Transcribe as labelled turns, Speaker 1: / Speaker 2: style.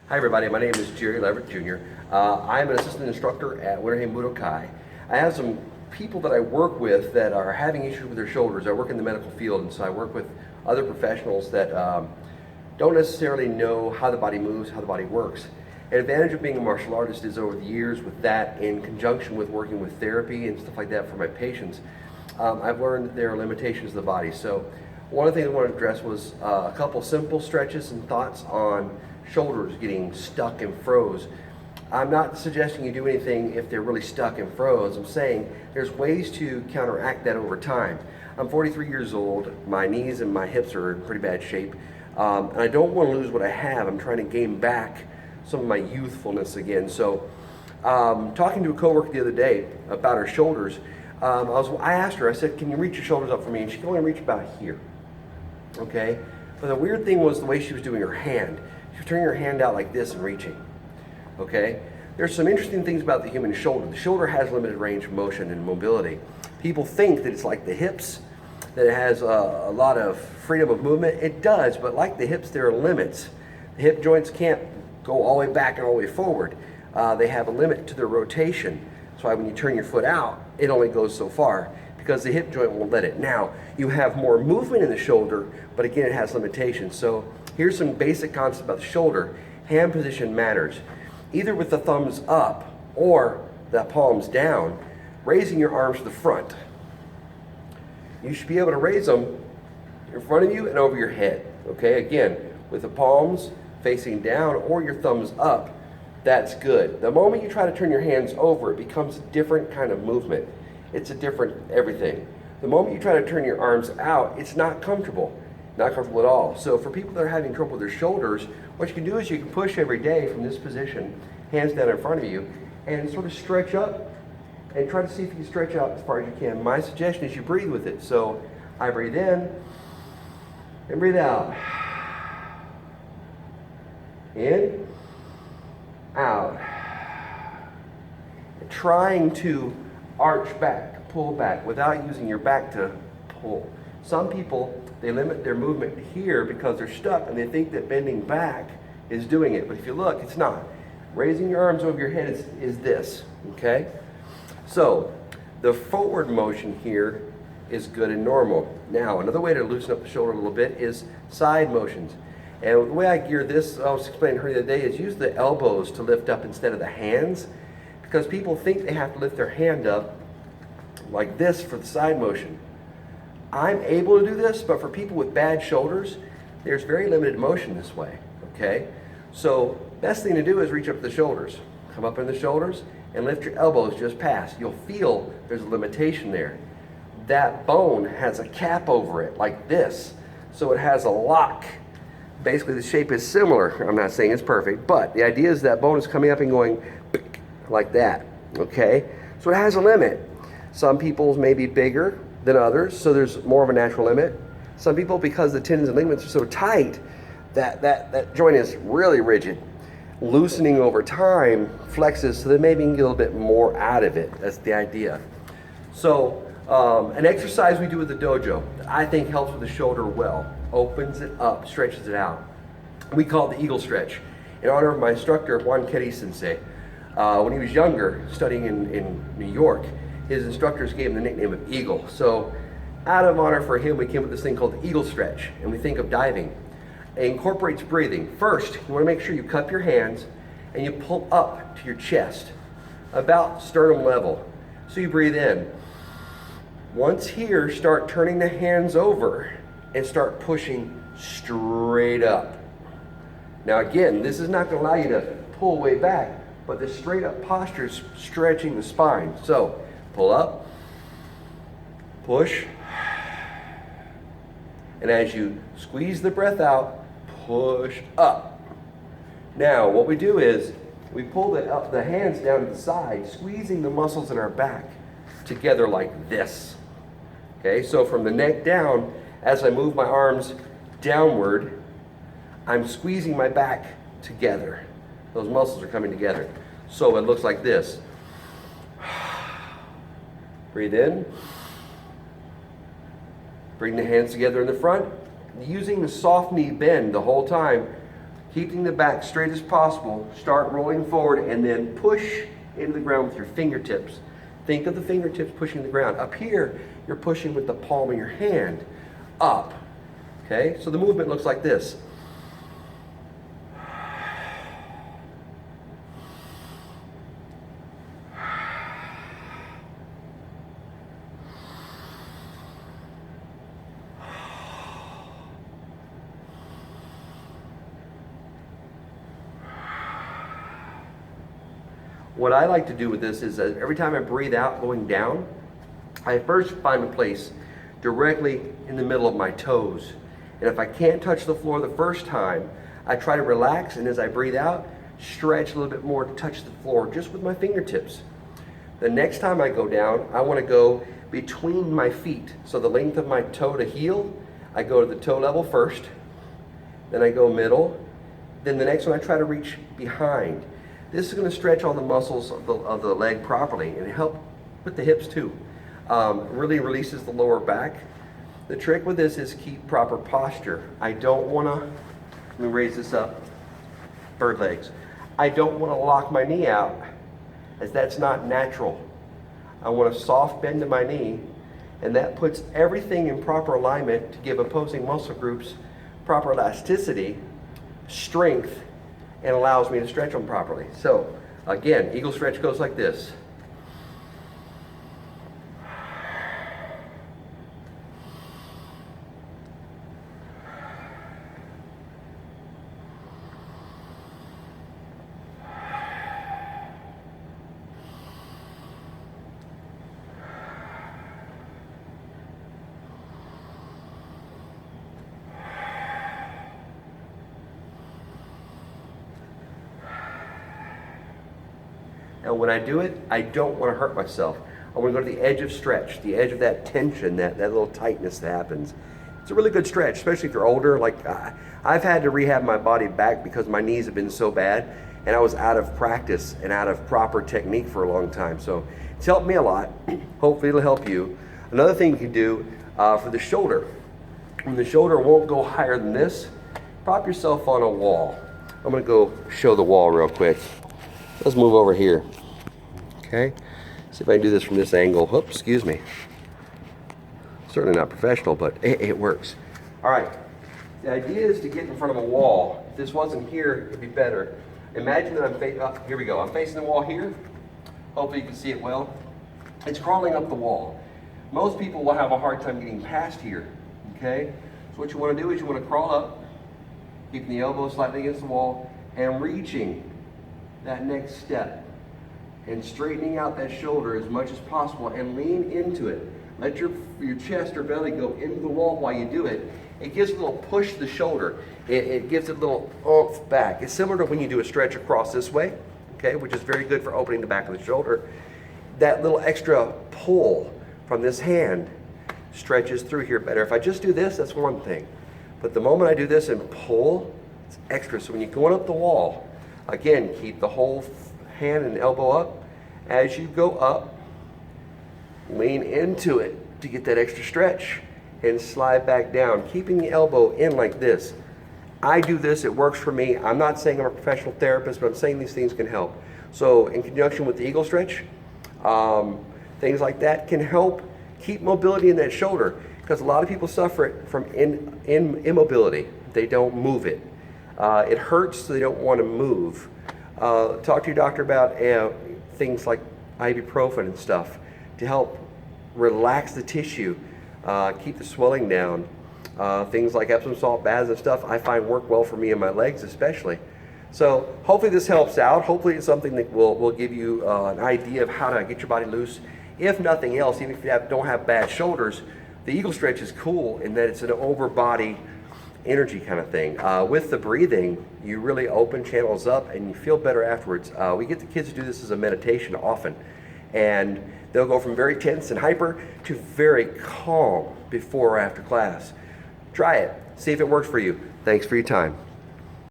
Speaker 1: Hi everybody, my name is Jerry Leverett Jr. I'm an assistant instructor at Winterhaven Budokai. I have some people that I work with that are having issues with their shoulders. I work in the medical field, and so I work with other professionals that don't necessarily know how the body moves, how the body works. An advantage of being a martial artist is over the years with that, in conjunction with working with therapy and stuff like that for my patients, I've learned that there are limitations of the body. So one of the things I wanted to address was a couple simple stretches and thoughts on shoulders getting stuck and froze. I'm not suggesting you do anything if they're really stuck and froze. I'm saying there's ways to counteract that over time. I'm 43 years old. My knees and my hips are in pretty bad shape. And I don't want to lose what I have. I'm trying to gain back some of my youthfulness again. So talking to a coworker the other day about her shoulders, I asked her, I said, can you reach your shoulders up for me? And she could only reach about here. Okay? But the weird thing was the way she was doing her hand. She was turning her hand out like this and reaching. Okay? There's some interesting things about the human shoulder. The shoulder has limited range of motion and mobility. People think that it's like the hips, that it has a lot of freedom of movement. It does, but like the hips, there are limits. The hip joints can't go all the way back and all the way forward. They have a limit to their rotation. That's why when you turn your foot out, it only goes so far, because the hip joint won't let it. Now, you have more movement in the shoulder, but again, it has limitations. So here's some basic concepts about the shoulder. Hand position matters. Either with the thumbs up or the palms down, raising your arms to the front. You should be able to raise them in front of you and over your head. Okay, again, with the palms facing down or your thumbs up, that's good. The moment you try to turn your hands over, it becomes a different kind of movement. It's a different everything. The moment you try to turn your arms out, it's not comfortable. Not comfortable at all. So for people that are having trouble with their shoulders, what you can do is you can push every day from this position, hands down in front of you, and sort of stretch up and try to see if you can stretch out as far as you can. My suggestion is you breathe with it. So I breathe in and breathe out. In, out. Trying to arch back, pull back, without using your back to pull. Some people, they limit their movement here because they're stuck and they think that bending back is doing it. But if you look, it's not. Raising your arms over your head is this, okay? So the forward motion here is good and normal. Now, another way to loosen up the shoulder a little bit is side motions. And the way I gear this, I was explaining to her the other day, is use the elbows to lift up instead of the hands, because people think they have to lift their hand up like this for the side motion. I'm able to do this, but for people with bad shoulders, there's very limited motion this way, okay? So best thing to do is reach up the shoulders. Come up in the shoulders and lift your elbows just past. You'll feel there's a limitation there. That bone has a cap over it like this, so it has a lock. Basically the shape is similar. I'm not saying it's perfect, but the idea is that bone is coming up and going like that, okay? So it has a limit. Some people's may be bigger than others, so there's more of a natural limit. Some people, because the tendons and ligaments are so tight, that joint is really rigid. Loosening over time flexes, so that maybe you can get a little bit more out of it. That's the idea. So an exercise we do with the dojo that I think helps with the shoulder well, opens it up, stretches it out. We call it the eagle stretch, in honor of my instructor, Juan Keri Sensei. When he was younger, studying in New York, his instructors gave him the nickname of Eagle. So out of honor for him, we came up with this thing called the eagle stretch, and we think of diving. It incorporates breathing. First, you want to make sure you cup your hands and you pull up to your chest, about sternum level. So you breathe in. Once here, start turning the hands over and start pushing straight up. Now again, this is not going to allow you to pull way back, but the straight up posture is stretching the spine. So pull up, push, and as you squeeze the breath out, push up. Now what we do is we pull the hands down to the side, squeezing the muscles in our back together like this. Okay, so from the neck down, as I move my arms downward, I'm squeezing my back together. Those muscles are coming together. So it looks like this. Breathe in. Bring the hands together in the front. Using the soft knee bend the whole time Keeping the back straight as possible, start rolling forward and then push into the ground with your fingertips. Think of the fingertips pushing the ground. Up here, you're pushing with the palm of your hand up. Okay, so the movement looks like this. What I like to do with this is every time I breathe out going down, I first find a place directly in the middle of my toes. And if I can't touch the floor the first time, I try to relax, and as I breathe out, stretch a little bit more to touch the floor just with my fingertips. The next time I go down, I want to go between my feet. So the length of my toe to heel, I go to the toe level first, then I go middle, then the next one I try to reach behind. This is going to stretch all the muscles of the leg properly and help with the hips too. Really releases the lower back. The trick with this is keep proper posture. I don't want to, let me raise this up, bird legs. I don't want to lock my knee out, as that's not natural. I want a soft bend to my knee, and that puts everything in proper alignment to give opposing muscle groups proper elasticity, strength, and allows me to stretch them properly. So again, eagle stretch goes like this. And when I do it, I don't want to hurt myself. I want to go to the edge of stretch, the edge of that tension, that little tightness that happens. It's a really good stretch, especially if you're older. Like I've had to rehab my body back because my knees have been so bad, and I was out of practice and out of proper technique for a long time. So it's helped me a lot. Hopefully it'll help you. Another thing you can do for the shoulder, when the shoulder won't go higher than this, prop yourself on a wall. I'm gonna go show the wall real quick. Let's move over here. Okay, see if I can do this from this angle. Oops, excuse me. Certainly not professional, but it works. All right, the idea is to get in front of a wall. If this wasn't here, it'd be better. Imagine that I'm here we go. I'm facing the wall here. Hopefully you can see it well. It's crawling up the wall. Most people will have a hard time getting past here, okay? So what you want to do is you want to crawl up, keeping the elbow slightly against the wall, and reaching that next step and straightening out that shoulder as much as possible and lean into it. Let your chest or belly go into the wall while you do it. It gives a little push to the shoulder. It gives it a little oomph back. It's similar to when you do a stretch across this way, okay, which is very good for opening the back of the shoulder. That little extra pull from this hand stretches through here better. If I just do this, that's one thing. But the moment I do this and pull, it's extra. So when you're going up the wall, again, keep the whole hand and elbow up. As you go up, lean into it to get that extra stretch and slide back down, keeping the elbow in like this. I do this, it works for me. I'm not saying I'm a professional therapist, but I'm saying these things can help. So in conjunction with the eagle stretch, things like that can help keep mobility in that shoulder, because a lot of people suffer it from immobility. They don't move it. It hurts, so they don't want to move. Talk to your doctor about things like ibuprofen and stuff to help relax the tissue, keep the swelling down. Things like Epsom salt baths and stuff I find work well for me and my legs especially. So hopefully this helps out. Hopefully it's something that will give you an idea of how to get your body loose. If nothing else, even if you don't have bad shoulders, the eagle stretch is cool in that it's an over body energy kind of thing. With the breathing, you really open channels up and you feel better afterwards. We get the kids to do this as a meditation often, and they'll go from very tense and hyper to very calm before or after class. Try it, see if it works for you. Thanks for your time.